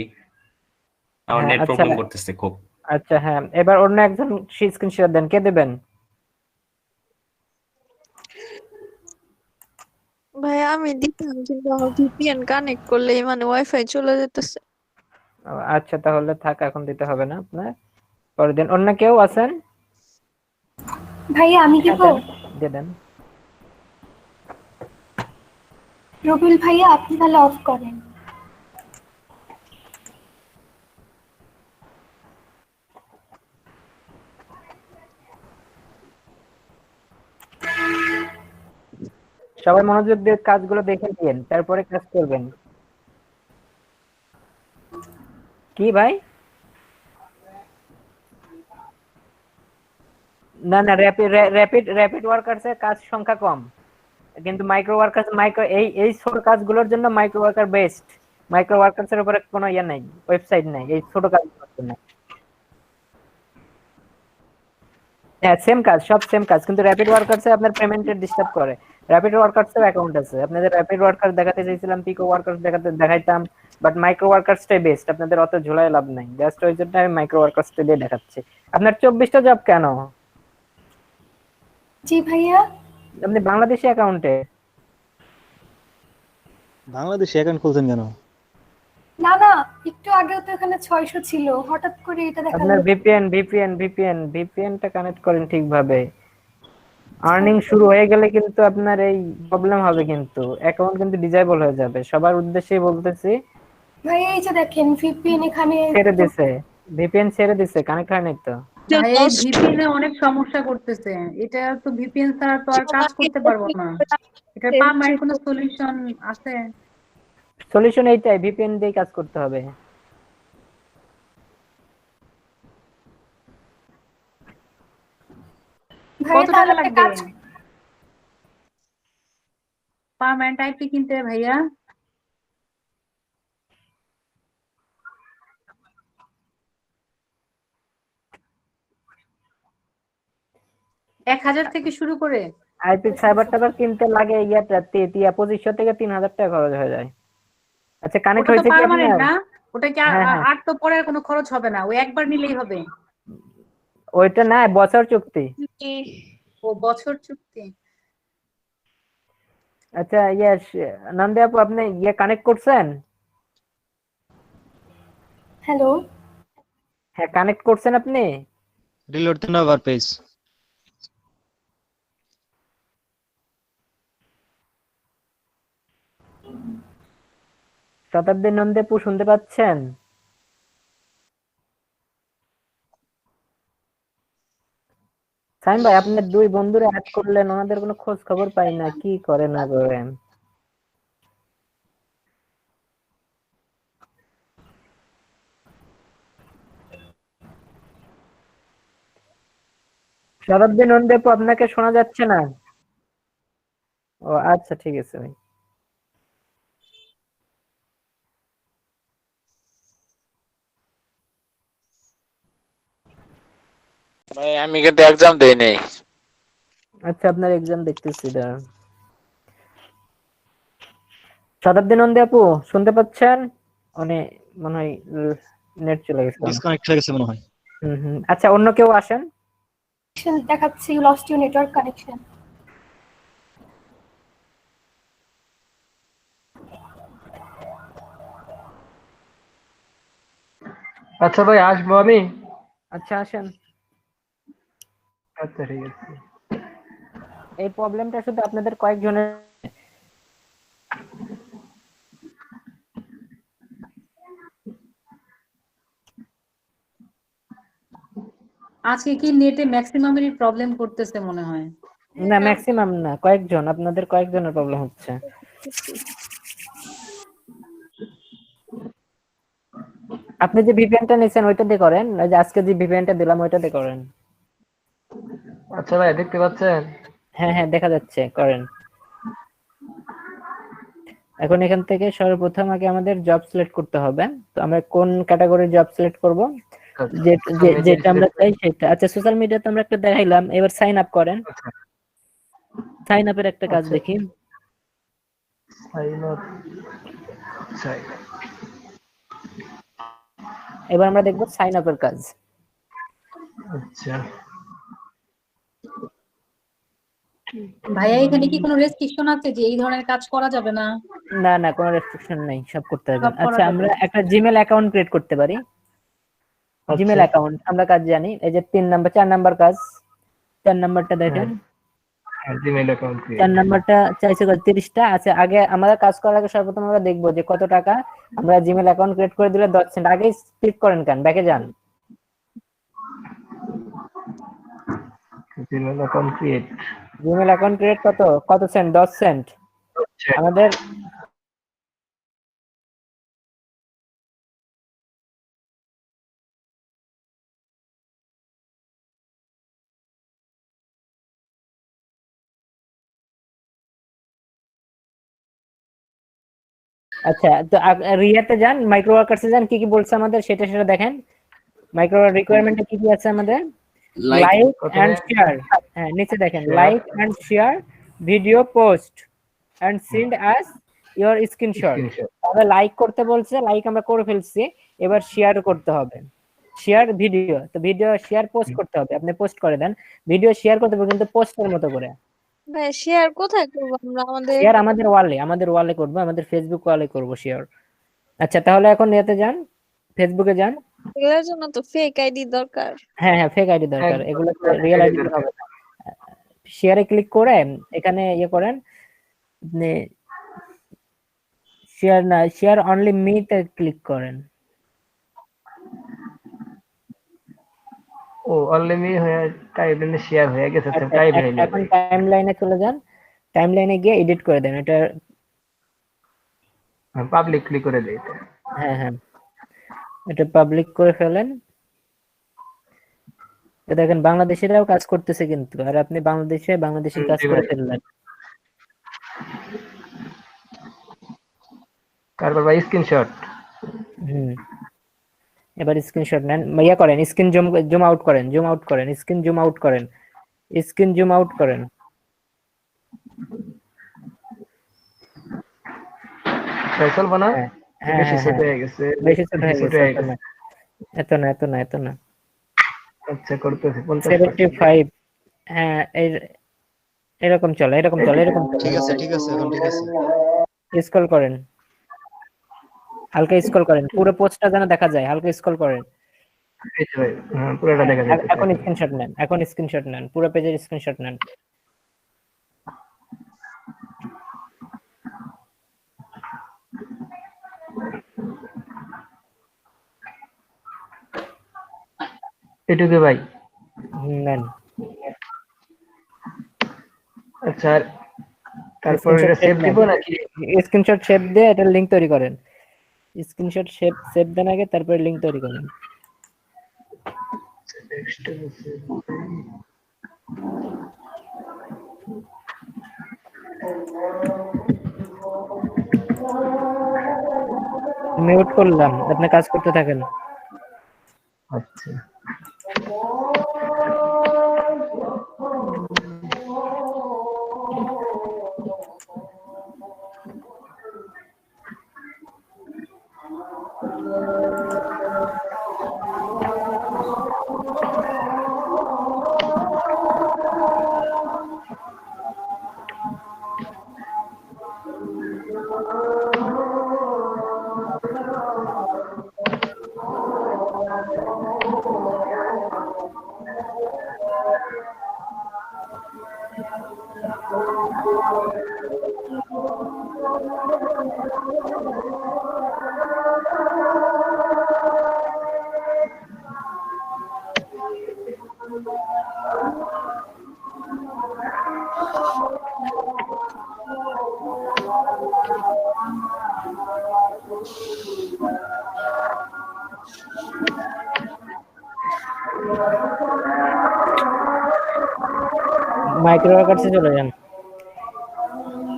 আমার হ্যাঁ নেট আচ্ছা প্রবলেম করতেছে খুব। আচ্ছা হ্যাঁ এবার অন্য একজন স্ক্রিন শেয়ার দেন, কে দেবেন? ভাইয়া আমি দিতাম কিন্তু আমার ভিপিএন কানেক্ট করলেই মানে ওয়াইফাই চলে যেতেছে। আচ্ছা তাহলে থাক, এখন দিতে হবে না আপনার, পরে দিন। অন্য কেউ আছেন? ভাইয়া আমি দিব। দিয়ে দেন। রবিউল ভাইয়া আপনি তাহলে অফ করেন। সবাই মনোযোগ দিয়ে কাজগুলো দেখে দিন, তারপরে কাজ করবেন। কি ভাই? না না, র্যাপিড ওয়ার্কার্সের কাজ সংখ্যা কম, কিন্তু মাইক্রো ওয়ার্কার্স এই ছোট কাজগুলোর জন্য micro worker best. Micro workers এর উপরে কোনো ইয়ে নাই, ওয়েবসাইট নাই এই ছোট কাজগুলোর জন্য। হ্যাঁ সেম কাজ, সব সেম কাজ, কিন্তু র্যাপিড ওয়ার্কার্সে আপনার পেমেন্টের ডিস্টার্ব করে। র্যাপিড ওয়ার্কার্সের অ্যাকাউন্ট আছে, আপনাদের র্যাপিড ওয়ার্কার দেখাতে চাইছিলাম, পিকো ওয়ার্কার্স দেখাইতাম, বাট মাইক্রো ওয়ার্কার্সটাই বেস্ট, আপনাদের অত ঝোলায় লাভ নাই। জাস্ট ওই জন্য আমি মাইক্রো ওয়ার্কার্সটা দিয়ে দেখাচ্ছি। আপনার 24টা জব কেন? জি ভাইয়া। আপনি বাংলাদেশি অ্যাকাউন্টে? বাংলাদেশে অ্যাকাউন্ট খুলছেন কেন? না না, একটু আগেও তো এখানে 600 ছিল, হঠাৎ করে এটা দেখালো। আপনার ভিপিএনটা কানেক্ট করেন ঠিকভাবে। আর্নিং শুরু হয়ে গেলে কিন্তু আপনার এই প্রবলেম হবে, কিন্তু অ্যাকাউন্ট কিন্তু ডিসেবল হয়ে যাবে। সবার উদ্দেশ্যেই বলতেছি। ভাই এই যে দেখেন ভিপিএন এখানে ছেড়ে দিছে, ভিপিএন ছেড়ে দিছে, কানেক্ট হয় নাই তো। ভাই এই ভিপিএন এ অনেক সমস্যা করতেছে, এটা তো ভিপিএন ছাড়া তো আর কাজ করতে পারবো না। এটা পার্মানেন্ট কোনো সলিউশন আছে? সলিউশন এইটাই, ভিপিএন দিয়ে কাজ করতে হবে। ভাই কত টাকা তাহলে লাগবে কাজ পার্মানেন্ট আইপি কিনতে ভাইয়া? এক 1000 থেকে শুরু করে? আইপি সার্ভার টাইভার কিনতে লাগে ইয়াটা 2500 থেকে 3000 টাকা খরচ হয়ে যায়। আচ্ছা কানেক্ট ওটা তো হয়েছে কি পার্মানেন্ট আপনার? না, ওটা কি হ্যাঁ, হ্যাঁ। আর তো পরে আর কোনো খরচ হবে না, ওই একবার নিলেই হবে? ওইটা না, বছর চুক্তি। ও বছর চুক্তি। আচ্ছা ইয়েস, নন্দে আপু আপনি কানেক্ট করছেন? হ্যালো হ্যাঁ কানেক্ট করছেন আপনি? রিলোড দেন আবার পেজ। শতাব্দী নন্দেপু শুনতে পাচ্ছেন? সাইম ভাই, আপনার দুই বন্ধুরে অ্যাড করলেন, ওনাদের কোনো খোঁজ খবর পাই না, কি করে না করেন? শতাব্দী নন্দেপু, আপনাকে শোনা যাচ্ছে না? ও আচ্ছা, ঠিক আছে ভাই। ভাই আমি কিন্তু এক্সাম দেই নাই। আচ্ছা, আপনার এক্সাম দেখতেছি দাঁড়ান। শতাব্দী নন্দী আপু শুনতে পাচ্ছেন? অনেক মনে হয় নেট চলে গেছে। ডিসকানেক্ট হয়ে গেছে মনে হয়। আচ্ছা, অন্য কেউ আসেন। দেখাচ্ছে you lost your network connection. আচ্ছা ভাই, আসবো আমি? আচ্ছা, আসেন। আচ্ছা, ঠিক আছে। এই প্রবলেমটা শুধু আপনাদের কয়েকজনের। আজকে কি নেটে ম্যাক্সিমামেরই প্রবলেম করতেছে মনে হয়। না, ম্যাক্সিমাম না, কয়েকজন, আপনাদের কয়েকজনের প্রবলেম হচ্ছে। আপনি যে ভিপিএনটা নিছেন ওইটা দিয়ে করেন, ওই যে আজকে যে ভিপিএনটা দিলাম ওইটা দিয়ে করেন। আচ্ছা ভাই, দেখতে পাচ্ছেন? হ্যাঁ হ্যাঁ, দেখা যাচ্ছে, করেন। এখন এখান থেকে সর্বপ্রথম আগে আমাদের জব সিলেক্ট করতে হবে। তো আমরা কোন ক্যাটাগরির জব সিলেক্ট করব? যেটা আমরা চাই সেটা। আচ্ছা, সোশ্যাল মিডিয়াতে আমরা একটা দেখাইলাম, এবার সাইন আপ করেন। সাইন আপের একটা কাজ দেখি। এবার আমরা দেখব সাইন আপের কাজ। আচ্ছা ভাইয়া, এখানে কি কোনো রেস্ট্রিকশন আছে যে এই ধরনের কাজ করা যাবে না? না না, কোনো রেস্ট্রিকশন নেই, সব করতে হবে। সব করা আচ্ছা, যাবে। আমরা একটা জিমেল অ্যাকাউন্ট ক্রিয়েট করতে পারি। জিমেল অ্যাকাউন্ট আমরা কাজ জানি, এই যে 4 নাম্বার কাজ। 4 নাম্বারটা দেখেন। জিমেইল অ্যাকাউন্ট 4 নাম্বারটা চাইছে 30টা। আচ্ছা, আগে আমাদের কাজ করার আগে সর্বপ্রথম আমরা দেখবো যে কত টাকা। আমরা জিমেল অ্যাকাউন্ট ক্রিয়েট করে দিলে 10 সেন্ট। আগে ক্লিক করেন, কেন ব্যাকে যান। Gmail account create. Gmail account create কত সেন্ট? 10 সেন্ট। আমাদের আচ্ছা, তো রিয়াতে যান, মাইক্রো ওয়ার্কার্সে যান, কি কি বলছে আমাদের সেটা দেখেন। মাইক্রো রিকোয়ারমেন্টে কি কি আছে আমাদের? Like and share. হ্যাঁ, নিচে দেখেন, like and share video post and send us your screenshot. তাহলে লাইক করতে বলছে, লাইক আমরা করে ফেলছি, এবার শেয়ার করতে হবে। শেয়ার ভিডিও, তো ভিডিও শেয়ার পোস্ট করতে হবে, আপনি পোস্ট করে দেন। ভিডিও শেয়ার করতে হবে কিন্তু পোস্টের মতো করে। ভাই শেয়ার কোথায় করবো আমরা? শেয়ার আমাদের ওয়ালে করব, আমাদের ফেসবুক ওয়ালে করব শেয়ার। আচ্ছা, তাহলে এখন এতে যান, ফেসবুকে যান। এর জন্য তো ফেক আইডি দরকার। হ্যাঁ হ্যাঁ, ফেক আইডি দরকার, এগুলো রিয়েল আইডি হবে না। শেয়ারে ক্লিক করে এখানে ইয়ে করেন, আপনি শেয়ার অনলি মি তে ক্লিক করেন। ও অলরেডি হয়ে টাইমলাইনে শেয়ার হয়ে গেছে। টাইমলাইনে এখন টাইমলাইনে চলে যান, টাইমলাইনে গিয়ে এডিট করে দেন এটা। পাবলিক ক্লিক করে দেই। হ্যাঁ হ্যাঁ, এটা পাবলিক করে ফেলেন। দেখেন বাংলাদেশিরাও কাজ করতেছে কিন্তু, আর আপনি বাংলাদেশের কাজ করে ফেললেন। তারপর ভাই স্ক্রিনশট। এবার স্ক্রিনশট নেন, ইয়া করেন, স্ক্রিন জুম আউট করেন, স্ক্রিন জুম আউট করেন। চলবো না? হ্যাঁ বেশি ছোট হয়ে গেছে। বেশি ছোট হয়ে গেছে। এত না। আচ্ছা, করতেছি। 75। হ্যাঁ, এরকম চলে। ঠিক আছে এখন ঠিক আছে। স্ক্রল করেন, হালকা স্ক্রল করেন, পুরো পোস্টটা যেন দেখা যায়, হালকা স্ক্রল করেন। পুরোটা দেখা যাচ্ছে। এখন স্ক্রিনশট নেন, পুরো পেজের স্ক্রিনশট নেন। এটুকু ভাই। নেন আচ্ছা, তারপর এটা সেভ দিব নাকি? স্ক্রিনশট সেভ দিয়ে এটা লিংক তৈরি করেন। স্ক্রিনশট সেভ দেন আগে, তারপরে লিংক তৈরি করেন। মিউট করলাম, আপনি কাজ করতে থাকেন। আচ্ছা, মাইক্রো ওয়ার্কার্সে চলে যান।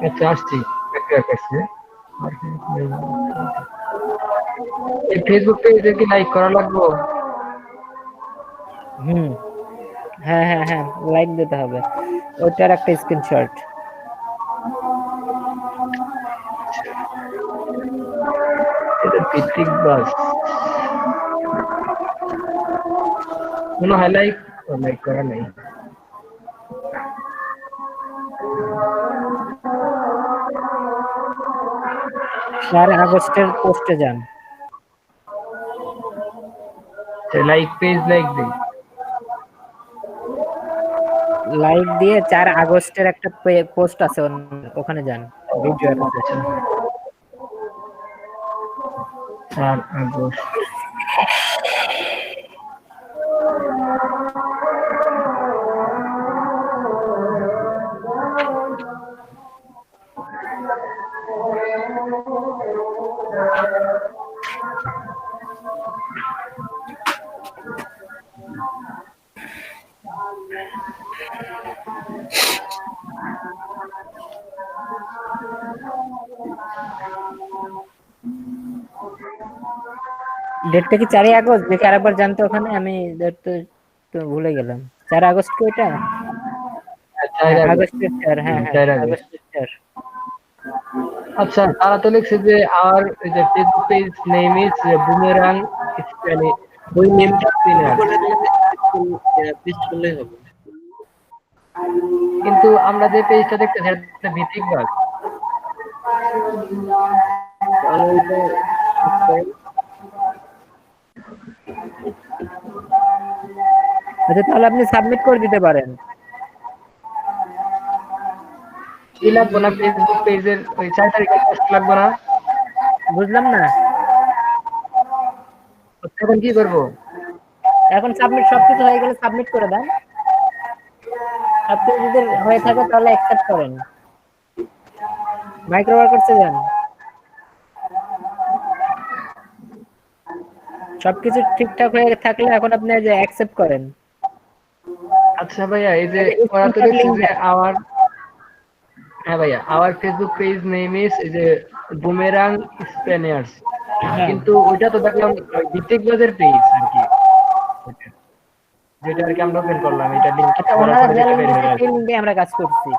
আচ্ছা আসছি একটা কাছে। এই ফেসবুক পেজে কি লাইক করা লাগবে? হ্যাঁ হ্যাঁ হ্যাঁ, লাইক দিতে হবে। ওইটার একটা স্ক্রিনশট। এটা ভিত্তিক বাস কোনো হাইলাইট লাইক করা নাই। 4 আগস্টের পোস্টে যান। লাইক পেজ লাইক দিই, লাইক দিয়ে 4 আগস্টের একটা পোস্ট আছে, ওখানে যান। Video 4 August. ডেটটা কি 4 আগস্ট? দেখি আরেকবার জানতো ওখানে, আমি ডেট তো ভুলে গেলাম। 4 আগস্ট কি ওইটা? আগস্টের 4, হ্যাঁ হ্যাঁ আগস্টের 4। আচ্ছা, তারা তো লিখছে যে আর এই যে Facebook page name is boomerang মানে ওই নেমটা সিনিয়র, কিন্তু আমরা যে পেজটা দেখতেছি এটা ভিত্তিক বাস। আচ্ছা, তাহলে আপনি সাবমিট করে দিতে পারেন। কি লাগবে না ফেসবুক পেজের ওই 4 তারিখের পোস্ট লাগবে না? বুঝলাম না। এখন কি করব? এখন সাবমিট, সবকিছু হয়ে গেলে সাবমিট করে দেন। সবকিছু যদি হয়ে থাকে তাহলে অ্যাকসেপ্ট করেন। মাইক্রো ওয়ার্কার্সে যান। সবকিছু ঠিকঠাক হয়ে থাকলে এখন আপনি যে অ্যাকসেপ্ট করেন। আচ্ছা ভাইয়া, এই যে ওরা তো লিখছে যে আমার, হ্যাঁ ভাইয়া, আমার ফেসবুক পেজ নেম ইজ এই যে বুমেরাং স্পেনিয়ার্স, কিন্তু ওইটা তো দেখলাম ভিত্তিক বাজের পেজ আর কি, যেটা আর কি আমরা ওপেন করলাম, এটা লিংক। আচ্ছা, ওনারা যে লিংক দিয়েছে সেই লিংকে আমরা কাজ করছি।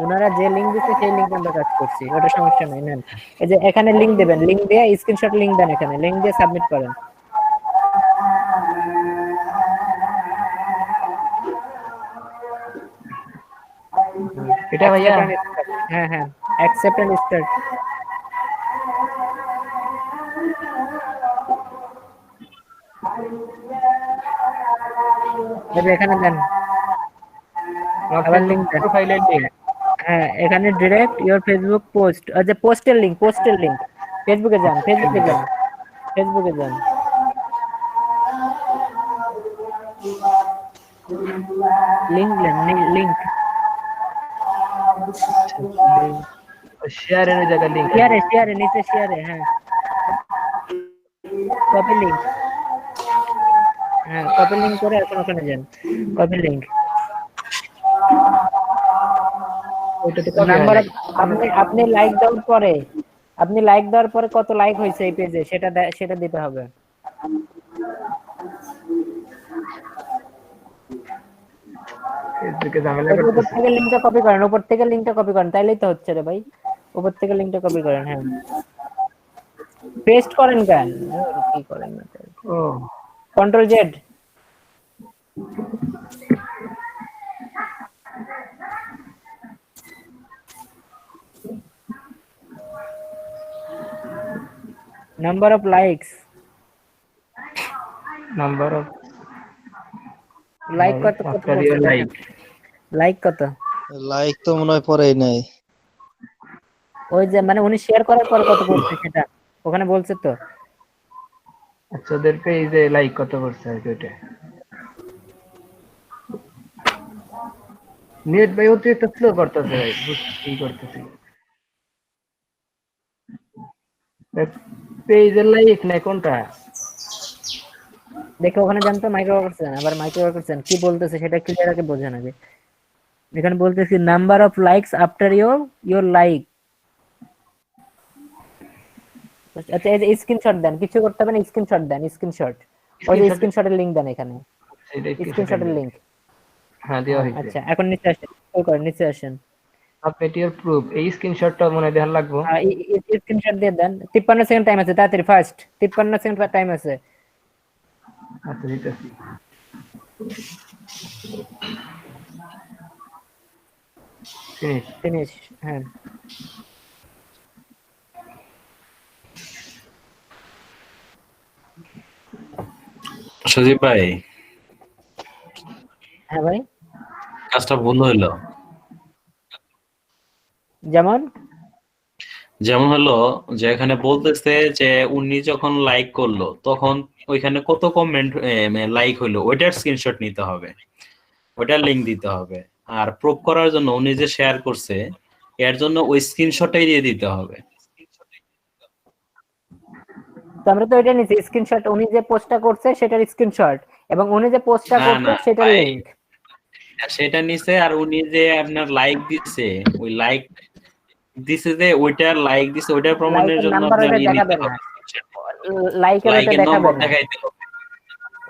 ওনারা যে লিংক দিয়েছে সেই লিংকে আমরা কাজ করছি, ওটা সমস্যা নাই। নেন, এই যে এখানে লিংক দিবেন, লিংক দিয়ে স্ক্রিনশট লিংক দেন, এখানে লিংক দিয়ে সাবমিট করেন। এটা ভাইয়া, হ্যাঁ হ্যাঁ, অ্যাকসেপ্ট এন্ড স্টার্ট। এখানে দেন, আবার লিংক দেন, প্রোফাইলের লিংক। হ্যাঁ, এখানে ডিরেক্ট ইওর ফেসবুক পোস্ট, আচ্ছা পোস্টের লিংক, পোস্টের লিংক। ফেসবুকে যান, ফেসবুকে যান, ফেসবুকে যান। লিংক লিংক শেয়ারের ওই জায়গায় লিংক শেয়ারে নিচে শেয়ারে, হ্যাঁ কপি লিংক, হ্যাঁ কপি লিংক করে এখন ওখানে যান, কপি লিংক। ওইটাতে কপি নাম্বার আপনি লাইক দেওয়ার পরে কত লাইক হয়েছে এই পেজে সেটা দিতে হবে। ফেসবুকে ঝামেলা উপর করতেছে। থেকে লিংকটা কপি করেন, তাইলেই তো হচ্ছে রে ভাই। উপর থেকে লিংকটা কপি করেন, হ্যাঁ পেস্ট করেন কেন, কি করেন না, ও control Z. Number of likes, number of like কত লাইক কত? লাইক তো মনে হয় পরেই নাই। ওই যে মানে উনি শেয়ার করার পর কত করছে সেটা ওখানে বলছে তো। আচ্ছা ওদের পেজে লাইক কত করছে আর কি ওটা। নেট ভাই অতিরিক্ত স্লো করতেছে ভাই, কি করতেছে পেজের লাইক নাই কোনটা দেখো ওখানে জানতো মাইক্রো করছেন, আবার মাইক্রো করছেন কি বলতেছে সেটা ক্লিয়ার আগে বোঝেন আগে। এখানে বলতেছি number of likes after your like. আচ্ছা এই যে স্ক্রিনশট দেন, কিছু করতে হবে না, স্ক্রিনশট দেন, স্ক্রিনশট ওই যে স্ক্রিনশটের লিংক দেন এখানে, স্ক্রিনশটের লিংক। হ্যাঁ দেওয়া হয়েছে। আচ্ছা এখন নিচে আসেন, নিচে আসেন। সাবমিট ইওর প্রুফ, এই স্ক্রিনশটটা মনে দেখান লাগবে। স্ক্রিনশট দিয়ে দেন, 53 সেকেন্ড টাইম আছে, তাড়াতাড়ি ফাস্ট, 53 সেকেন্ড টাইম আছে। আচ্ছা দিতেছি। ফিনিশ, হ্যাঁ সজীব ভাই, হ্যাঁ ভাই কাজটা ভুল হইলো। যেমন হলো যে এখানে বলতেছে যে উনি যখন লাইক করলো তখন ওইখানে কত কমেন্ট লাইক হইলো ওইটার স্ক্রিনশট নিতে হবে, ওইটার লিংক দিতে হবে। আর প্রুফ করার জন্য উনি যে শেয়ার করছে এর জন্য ওই স্ক্রিনশটটাই দিয়ে দিতে হবে। তো আমরা তো এটা নিছি স্ক্রিনশট, উনি যে পোস্টটা করছে সেটার স্ক্রিনশট এবং উনি যে পোস্টটা না, করছে না, সেটার ভাই, লিংক। সেটা নিছে। আর উনি যে আপনার লাইক দিছে, ওই লাইক দিছে যে ওইটার লাইক দিছে ওইটার প্রমাণের লাইকের জন্য নাম্বার আপনার ওটা দেখাবে না, লাইকের ওটা লাইকের দেখাবে নম্বর না। দেখাইতে হবে।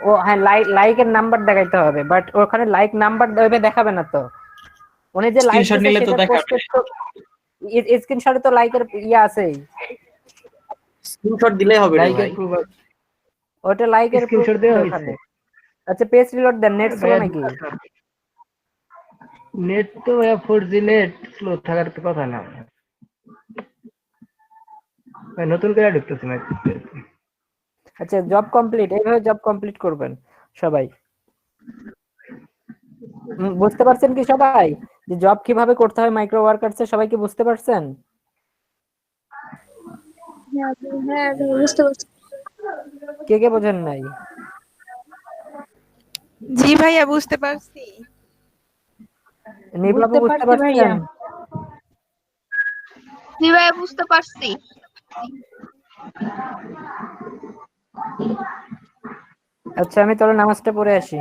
ও হ্যাঁ লাইকের নাম্বার দেখাইতে হবে, বাট ওখানে লাইক নাম্বার দেখাবে না তো। উনি যে লাইক স্ক্রিনশট দিছে নিলে তো সেটা দেখাবে। পোস্টের তো স্ক্রিনশটে তো লাইকের ইয়া আছে, স্ক্রিনশট দিলেই হবে রে লাইকের ভাই। প্রুফ ওটা লাইকের স্ক্রিনশট দেওয়া হয়েছে। ওখানে। আচ্ছা পেজ রিলোড দেন, নেট স্লো নাকি? নেট তো 4G নেট, স্লো থাকার তো কথা না ভাই, নতুন করে ঢুকতেছি না। আচ্ছা জব কমপ্লিট, এইভাবে জব কমপ্লিট করবেন সবাই। বুঝতে পারছেন কি সবাই যে জব কিভাবে করতে হয় মাইক্রো ওয়ার্কারসে? সবাই কি বুঝতে পারছেন? হ্যাঁ বুঝতে পারছি। কে কে বোঝেন নাই? জি ভাইয়া বুঝতে পারছি। নির্বাবু বুঝতে পারছি ভাইয়া। পারছেন? জি ভাইয়া বুঝতে পারছি। আচ্ছা আমি তাহলে নামাজটা পড়ে আসি।